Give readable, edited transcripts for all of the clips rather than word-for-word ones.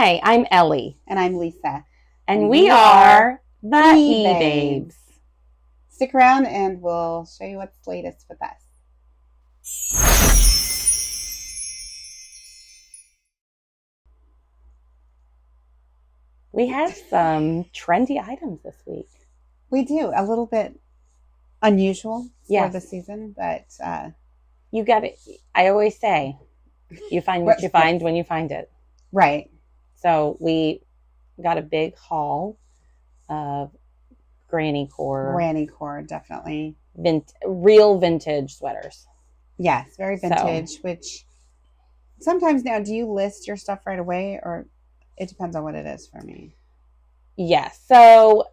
Hi, I'm Ellie. And I'm Lisa. And we are the E-Babes. Stick around and we'll show you what's latest with us. We have some trendy items this week. We do. A little bit unusual for the season, but... you got it. I always say, you find what you find when you find it. Right. So we got a big haul of granny core. Granny core, definitely. Real vintage sweaters. Yes, very vintage, which sometimes now, do you list your stuff right away, or it depends on what it is for me? Yes. So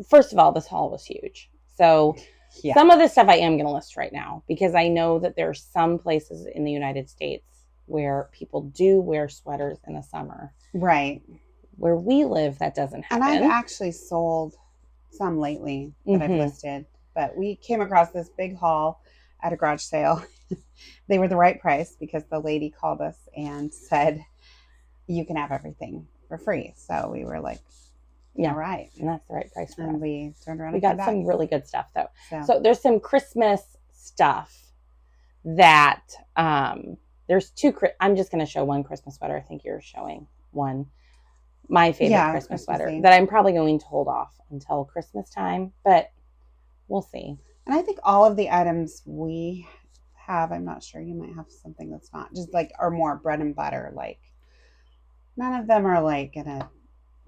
first of all, this haul was huge. So some of this stuff I am going to list right now because I know that there are some places in the United States where people do wear sweaters in the summer. Right. Where we live, that doesn't happen. And I've actually sold some lately that I've listed, but we came across this big haul at a garage sale. They were the right price because the lady called us and said, you can have everything for free. So we were like, all right. And that's the right price for us. We turned around and got some really good stuff though. So there's some Christmas stuff that there's two. I'm just going to show one Christmas sweater. I think you're showing one. My favorite Christmas sweater that I'm probably going to hold off until Christmas time, but we'll see. And I think all of the items we have, I'm not sure, you might have something that's not just like, are more bread and butter. Like none of them are like going to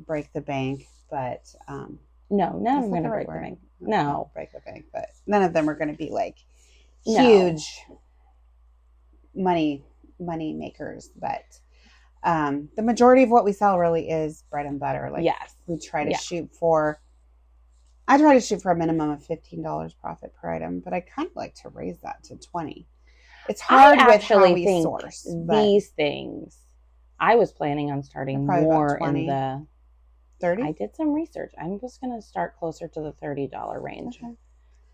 break the bank, but no, none of them are going to break the bank. No, break the bank, but none of them are going to be like huge money makers. But the majority of what we sell really is bread and butter. Like we try to shoot for. I try to shoot for a minimum of $15 profit per item, but I kind of like to raise that to $20. It's hard with how we source these things. I was planning on starting more in the 30. I did some research. I'm just going to start closer to the $30 range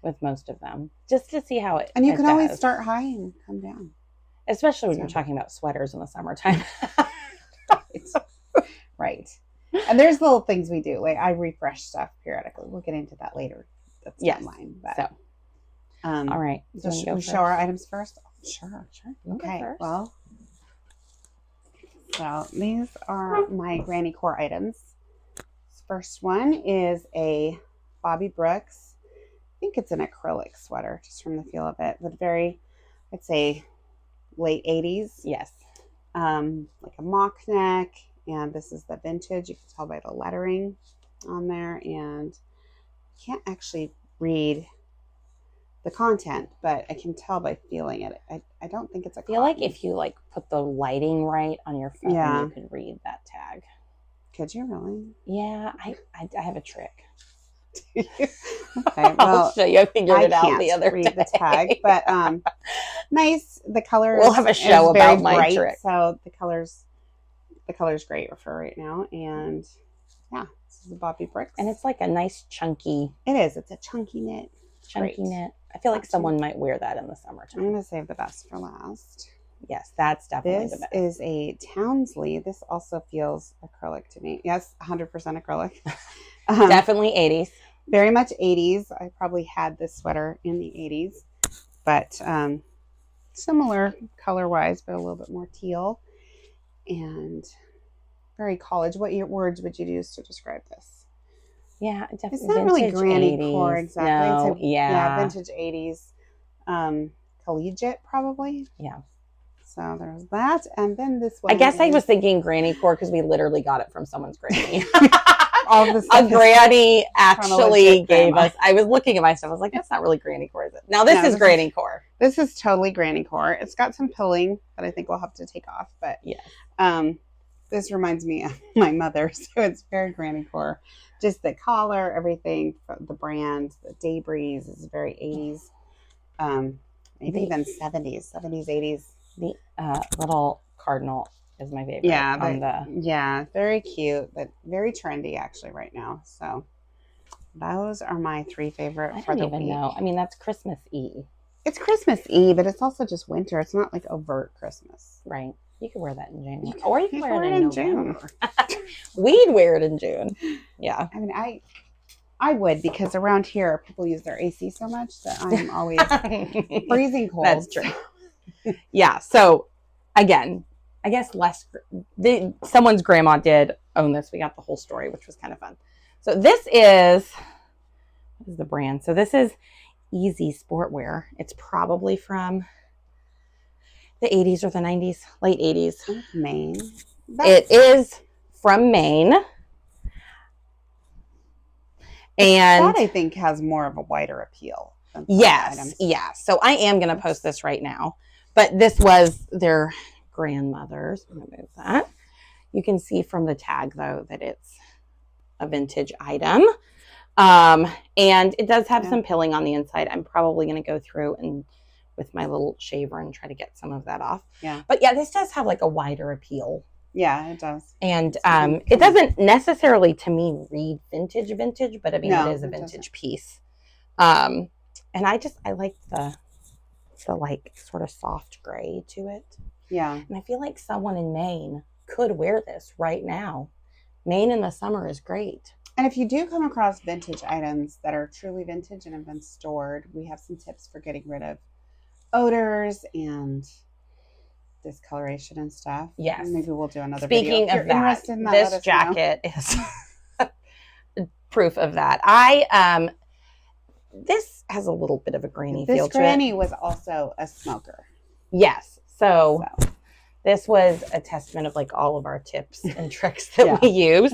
with most of them, just to see how it. And you can always start high and come down, especially when you're talking about sweaters in the summertime. Right. And there's little things we do. Like I refresh stuff periodically. We'll get into that later. That's online. But, so, all right. So should we show our items first? Sure. Okay. Well, so these are my granny core items. This first one is a Bobby Brooks. I think it's an acrylic sweater, just from the feel of it, but very, I'd say, late 80s. Yes. Like a mock neck. And this is the vintage. You can tell by the lettering on there. And I can't actually read the content, but I can tell by feeling it. I don't think it's a cotton. I feel like if you like put the lighting right on your phone, you could read that tag. Could you really? Yeah, I have a trick. Okay, well, I'll show you. I figured it out the other day. The tag, but nice. The color. We'll have a show about my bright, trick. So the color's great for right now, and this is a Bobby Brooks, and it's like a nice chunky. It is. It's a chunky knit. Knit. I feel like someone might wear that in the summertime. I'm gonna save the best for last. Yes, that's definitely the best. This is a Townsley. This also feels acrylic to me. Yes, 100% acrylic. Definitely 80s. Very much 80s. I probably had this sweater in the 80s, but similar color-wise, but a little bit more teal. And very college. What words would you use to describe this? Yeah, definitely. It's not really granny core exactly. No, vintage 80s. Collegiate, probably. Yeah. So there's that. And then this one. I guess I was thinking granny core because we literally got it from someone's granny. All this a granny actually gave us. I was looking at my stuff. I was like, that's not really granny core, is it? Now this is granny core. This is totally granny core. It's got some pilling that I think we'll have to take off. But this reminds me of my mother. So it's very granny core. Just the collar, everything, the brand, the Day Breeze is very 80s. Maybe even 70s, 80s. The little cardinal is my favorite. Yeah, very cute, but very trendy actually right now. So those are my three favorite for the week. I don't even know. I mean, that's Christmas Eve. It's Christmas Eve, but it's also just winter. It's not like overt Christmas. Right. You could wear that in January. Or you can wear it in November. June. We'd wear it in June. Yeah. I mean, I would, because around here people use their AC so much that I'm always freezing cold. That's true. Yeah. So again, I guess someone's grandma did own this. We got the whole story, which was kind of fun. So this is the brand. So this is Easy Sportwear. It's probably from the 80s or the 90s, late 80s. Maine. It is from Maine. And that, I think, has more of a wider appeal. Yes. Yeah. So I am going to post this right now. But this was their grandmother's. I'm going to move that. You can see from the tag, though, that it's a vintage item. And it does have some pilling on the inside. I'm probably going to go through and with my little shaver and try to get some of that off. Yeah. But yeah, this does have like a wider appeal. Yeah, it does. And it doesn't necessarily, to me, read vintage, but I mean, it is a vintage piece. And I like the like sort of soft gray to it. Yeah. And I feel like someone in Maine could wear this right now. Maine in the summer is great. And if you do come across vintage items that are truly vintage and have been stored, we have some tips for getting rid of odors and discoloration and stuff. Yes. And maybe we'll do another video. Speaking of that, this jacket is proof of that. This has a little bit of a grainy feel to it. This granny was also a smoker. Yes. So this was a testament of like all of our tips and tricks that we use.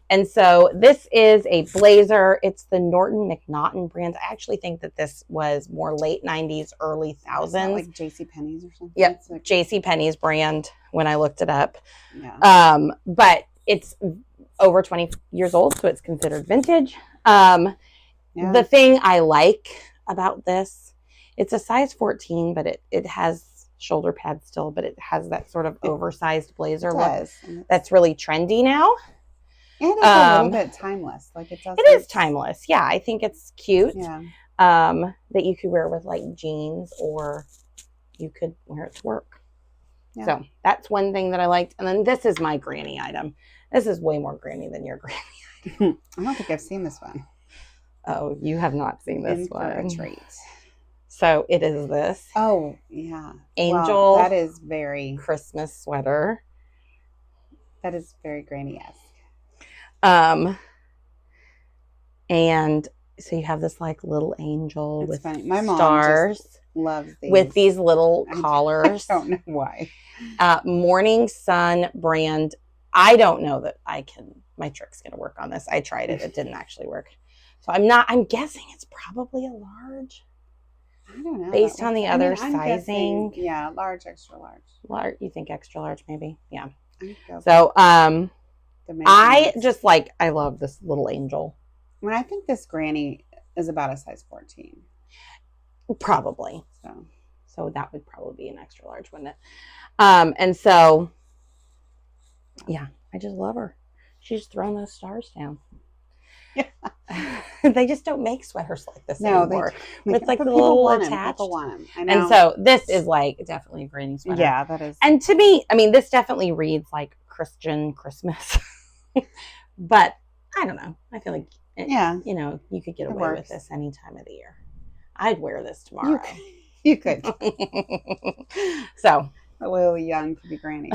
And so this is a blazer. It's the Norton McNaughton brand. I actually think that this was more late 90s, early 1000s. Like JCPenney's or something? Yep. Like JCPenney's brand when I looked it up. Yeah. But it's over 20 years old, so it's considered vintage. The thing I like about this, it's a size 14, but it has shoulder pads still, but it has that sort of oversized blazer look that's really trendy now. And it's a little bit timeless. Like it is timeless. Yeah, I think it's cute. Yeah. That you could wear with like jeans, or you could wear it to work. Yeah. So that's one thing that I liked. And then this is my granny item. This is way more granny than your granny item. I don't think I've seen this one. Oh, you have not seen this one. For a treat. So it is this. Oh, yeah. Angel. Well, that is very Christmas sweater. That is very granny-esque. And so you have this like little angel with My mom stars. Just loves these. With these little collars. I don't know why. Morning Sun brand. I don't know that my trick's going to work on this. I tried it. It didn't actually work. So I'm guessing it's probably a large. I don't know. Based on the other sizing. Yeah, large, extra large. Large, you think extra large maybe? Yeah. So, I just I love this little angel. When I think this granny is about a size 14. Probably. So that would probably be an extra large, wouldn't it? And so, yeah, I just love her. She's thrown those stars down. Yeah. They just don't make sweaters like this anymore. It's like the little attached. People want them. I know. And so this is definitely a granny sweater. Yeah, that is. And to me, I mean, this definitely reads like Christian Christmas. But I don't know. I feel like, you could get away with this any time of the year. I'd wear this tomorrow. You could. So. A little young to be granny.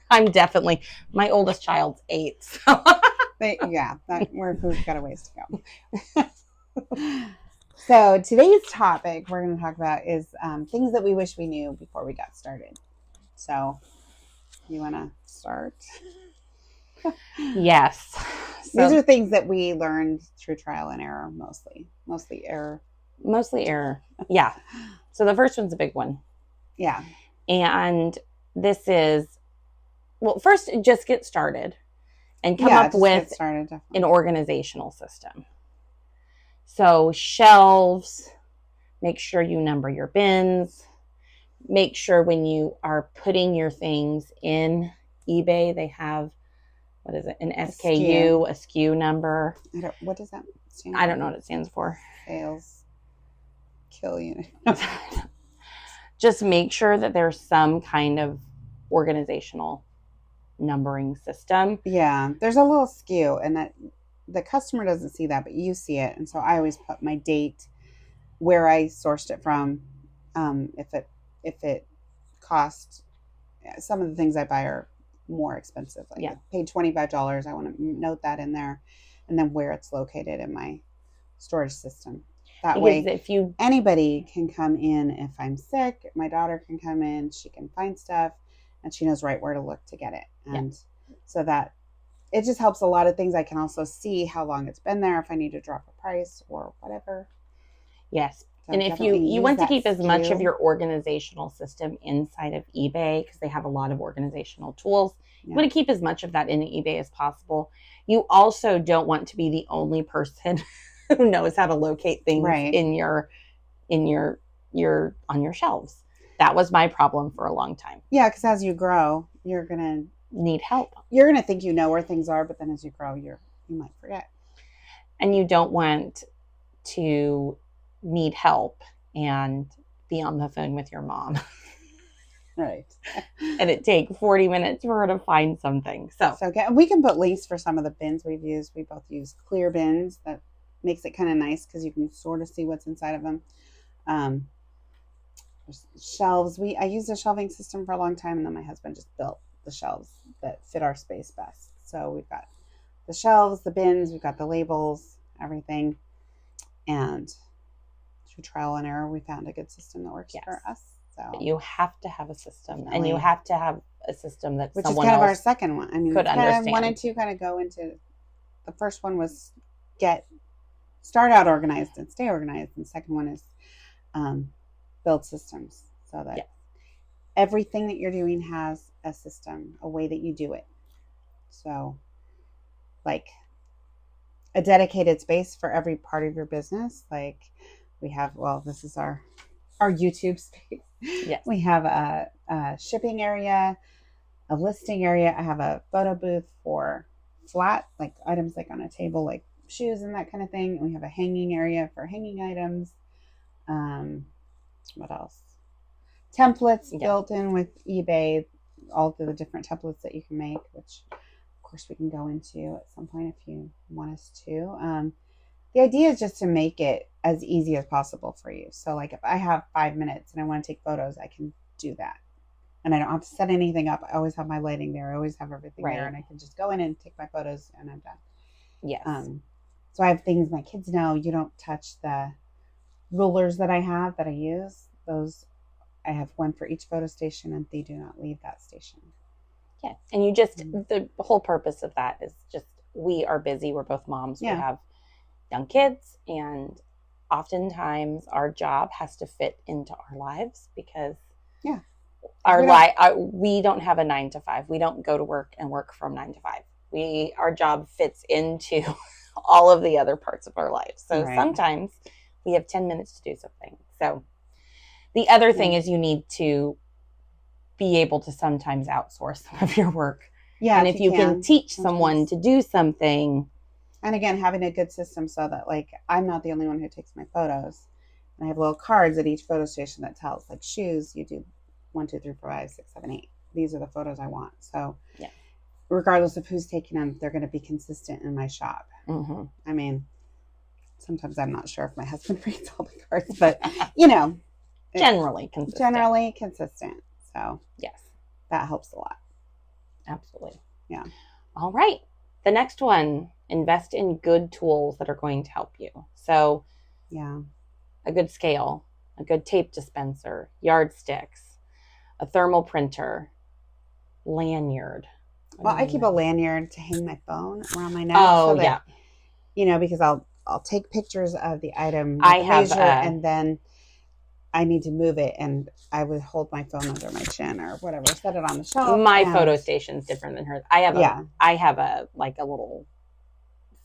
I'm definitely, my oldest child's 8. So. We've got a ways to go. So today's topic we're going to talk about is things that we wish we knew before we got started. So you want to start? Yes. These are things that we learned through trial and error, mostly error. Mostly error. Yeah. So the first one's a big one. Yeah. And this is, first just get started. And come up with an organizational system. So shelves, make sure you number your bins. Make sure when you are putting your things in eBay, they have, an SKU, a SKU number. What does that stand for? I don't know what it stands for. Sales kill unit. just make sure that there's some kind of organizational numbering system. Yeah, there's a little skew, and that the customer doesn't see that, but you see it. And so I always put my date, where I sourced it from. If it cost, some of the things I buy are more expensive. Like I paid $25. I want to note that in there, and then where it's located in my storage system. That way, if anybody can come in. If I'm sick, my daughter can come in. She can find stuff, and she knows right where to look to get it. And so that it just helps a lot of things. I can also see how long it's been there, if I need to drop a price or whatever. Yes. So and if you want to keep as much of your organizational system inside of eBay, because they have a lot of organizational tools, you want to keep as much of that in eBay as possible. You also don't want to be the only person who knows how to locate things in your on your shelves. That was my problem for a long time. Yeah, because as you grow, you're gonna need help. You're gonna think you know where things are, but then as you grow, you might forget. And you don't want to need help and be on the phone with your mom. Right. And it take 40 minutes for her to find something. So we can put links for some of the bins we've used. We both use clear bins. That makes it kind of nice because you can sort of see what's inside of them. Shelves. I used a shelving system for a long time, and then my husband just built the shelves that fit our space best. So we've got the shelves, the bins, we've got the labels, everything. And through trial and error, we found a good system that works for us. So you have to have a system, and you have to have a system that which someone is kind else of our second one. I mean, could understand. 1 and 2 kind of go into. The first one was start out organized and stay organized, and the second one is build systems so that everything that you're doing has a system, a way that you do it. So, like a dedicated space for every part of your business. Like we have, this is our YouTube space. Yes. We have a shipping area, a listing area. I have a photo booth for flat, like items like on a table, like shoes and that kind of thing. And we have a hanging area for hanging items. What else? Templates built in with eBay, all of the different templates that you can make, which of course we can go into at some point if you want us to. The idea is just to make it as easy as possible for you. So like if I have 5 minutes and I want to take photos, I can do that. And I don't have to set anything up. I always have my lighting there. I always have everything there. And I can just go in and take my photos and I'm done. Yes. So I have things my kids know. You don't touch the rulers that I have that I use. Those, I have one for each photo station and they do not leave that station. Yeah. And you just, the whole purpose of that is just, we are busy. We're both moms. We have young kids, and oftentimes our job has to fit into our lives because we don't have a 9 to 5. We don't go to work and work from 9 to 5. Our job fits into all of the other parts of our lives. So sometimes we have 10 minutes to do something. So the other thing is you need to be able to sometimes outsource some of your work. Yeah. And if you can teach someone to do something. And again, having a good system so that like I'm not the only one who takes my photos. And I have little cards at each photo station that tells like shoes, you do 1, 2, 3, 4, 5, 6, 7, 8. These are the photos I want. So regardless of who's taking them, they're going to be consistent in my shop. Mm-hmm. I mean, sometimes I'm not sure if my husband reads all the cards, but you know, generally consistent. So yes, that helps a lot. Absolutely. Yeah. All right. The next one, invest in good tools that are going to help you. So a good scale, a good tape dispenser, yardsticks, a thermal printer, lanyard. Well, I keep a lanyard to hang my phone around my neck. Oh, so that, you know, because I'll take pictures of the item and then I need to move it, and I would hold my phone under my chin or whatever, set it on the shelf. My photo station's different than hers. I have a little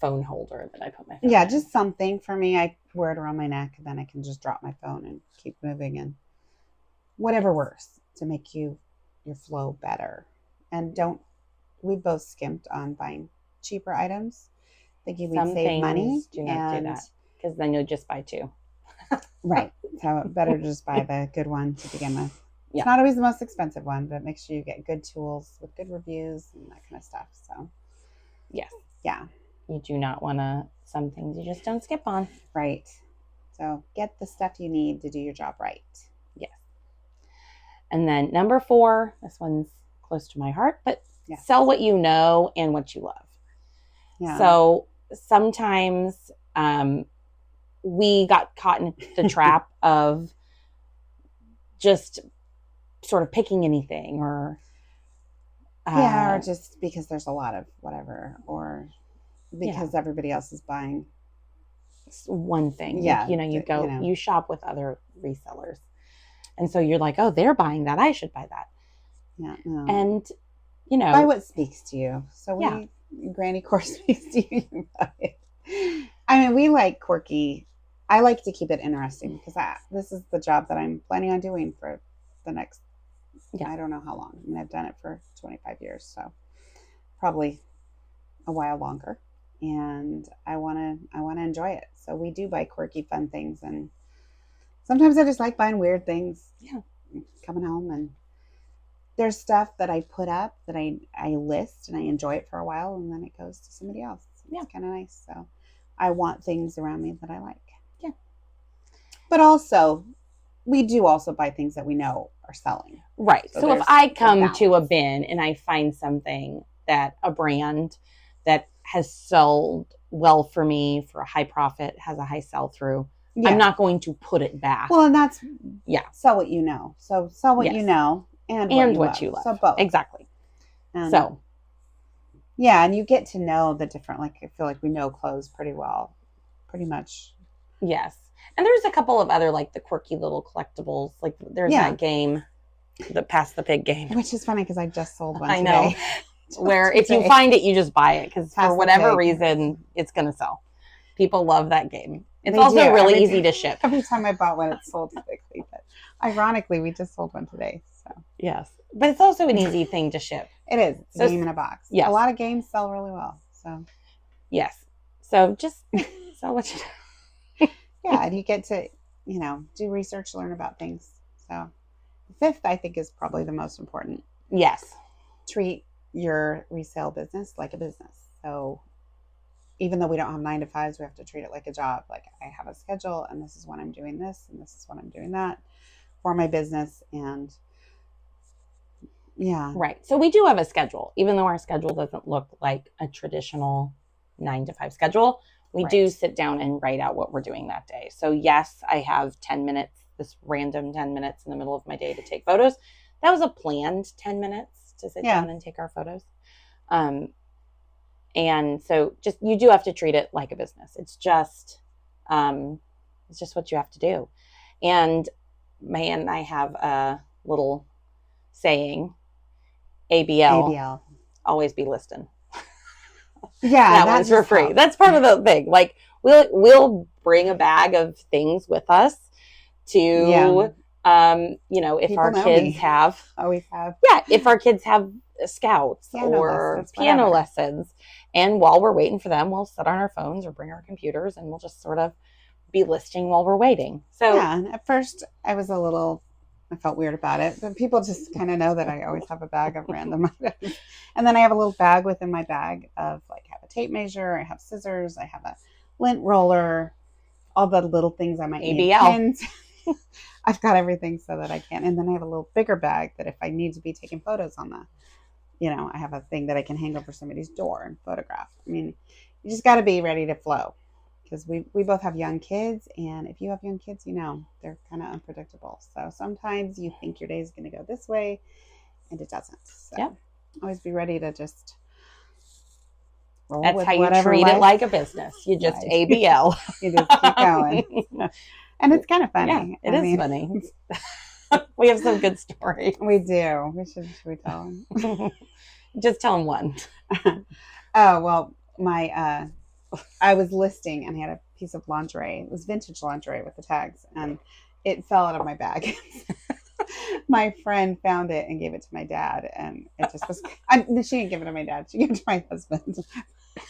phone holder that I put my phone in. Just something for me. I wear it around my neck, and then I can just drop my phone and keep moving, and whatever works to make your flow better. And we've both skimped on buying cheaper items, thinking we'd save money. Do not do that, because then you'll just buy 2. Right. So better to just buy the good one to begin with. Yeah. It's not always the most expensive one, but make sure you get good tools with good reviews and that kind of stuff. So, yes. Yeah. You do not want to, some things you just don't skip on. Right. So get the stuff you need to do your job right. Yes. And then number 4, this one's close to my heart, but sell what you know and what you love. Yeah. So sometimes we got caught in the trap of just sort of picking anything or just because there's a lot of whatever, or because everybody else is buying one thing. Yeah. You shop with other resellers. And so you're like, oh, they're buying that, I should buy that. Yeah. And buy what speaks to you. So Granny Core speaks to you, you buy it. I mean, we like quirky. I like to keep it interesting because this is the job that I'm planning on doing for the next, I don't know how long. I mean, I've done it for 25 years, so probably a while longer. And I want to enjoy it. So we do buy quirky, fun things, and sometimes I just like buying weird things. Yeah, coming home, and there's stuff that I put up that I list and I enjoy it for a while, and then it goes to somebody else. It's kind of nice. So I want things around me that I like. Yeah, but also we do also buy things that we know are selling. Right. So if I come to a bin and I find something that a brand that has sold well for me for a high profit, has a high sell through, I'm not going to put it back. Well, and that's sell what you know. So sell what you know and what you love. So both. Exactly. And and you get to know the different, like, I feel like we know clothes pretty well, pretty much. Yes. And there's a couple of other, like, the quirky little collectibles. Like, there's that game, the Pass the Pig game. Which is funny because I just sold one today. I know. Where if you find it, you just buy it because for whatever reason, it's going to sell. People love that game. It's also really easy to ship. Every time I bought one, it sold quickly. But ironically, we just sold one today. So yes. But it's also an easy thing to ship. It is. It's a game in a box. Yes. A lot of games sell really well. So yes. So just sell what you know. Yeah, and you get to, do research, learn about things. So the 5th, I think, is probably the most important. Yes. Treat your resale business like a business. So even though we don't have 9 to 5s, we have to treat it like a job. Like, I have a schedule, and this is when I'm doing this, and this is when I'm doing that for my business. And right. So we do have a schedule, even though our schedule doesn't look like a traditional 9 to 5 schedule. We do sit down and write out what we're doing that day. So yes, I have 10 minutes, this random 10 minutes in the middle of my day to take photos. That was a planned 10 minutes to sit down and take our photos. And so you do have to treat it like a business. It's just what you have to do. And man, I have a little saying, ABL. Always be listing. Yeah, that one's for free. Helps. That's part of the thing. Like, we'll bring a bag of things with us to, if people our kids have, always have, if our kids have scouts or piano lessons, and while we're waiting for them, we'll sit on our phones or bring our computers, and we'll just sort of be listing while we're waiting. So at first I felt weird about it, but people just kind of know that I always have a bag of random items. And then I have a little bag within my bag of, like, I have a tape measure, I have scissors, I have a lint roller, all the little things I might need. Pins. I've got everything so that I can. And then I have a little bigger bag that if I need to be taking photos on I have a thing that I can hang over somebody's door and photograph. I mean, you just got to be ready to flow. Because we both have young kids, and if you have young kids, they're kind of unpredictable. So sometimes you think your day is going to go this way, and it doesn't. So always be ready to just roll with whatever. That's how you treat it like a business. You just ABL. You just keep going. And it's kind of funny. Yeah, it is funny. We have some good stories. We do. Should we tell them? Just tell them one. Oh, well, I was listing, and I had a piece of lingerie. It was vintage lingerie with the tags, and it fell out of my bag. My friend found it and gave it to my dad, and it just was. She didn't give it to my dad. She gave it to my husband.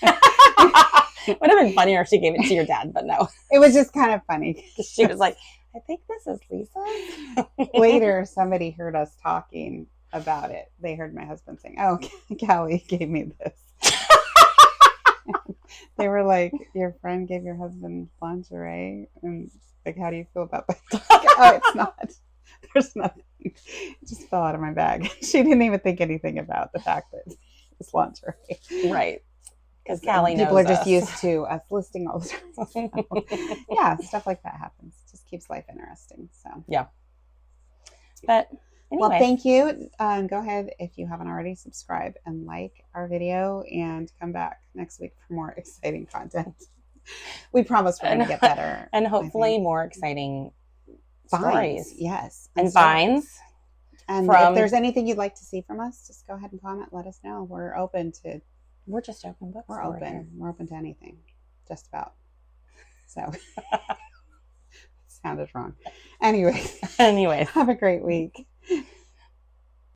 Would have been funnier if she gave it to your dad, but no. It was just kind of funny. She was like, I think this is Lisa's. Later, somebody heard us talking about it. They heard my husband saying, "Oh, Callie gave me this." They were like, "Your friend gave your husband lingerie, and like, how do you feel about that?" Oh, it's not. There's nothing. It just fell out of my bag. She didn't even think anything about the fact that it's lingerie, right? Because Callie knows people are just us. used to us listing all the time. So, yeah, stuff like that happens. Just keeps life interesting. So yeah. But anyway. Well, thank you. Go ahead if you haven't already, subscribe and like our video, and come back next week for more exciting content. We promise we're going to get better, and hopefully more exciting stories. Yes, and finds. And if there's anything you'd like to see from us, just go ahead and comment. Let us know. We're open to. We're just open books. We're open. We're open to anything, just about. So, sounded wrong. Anyways, have a great week.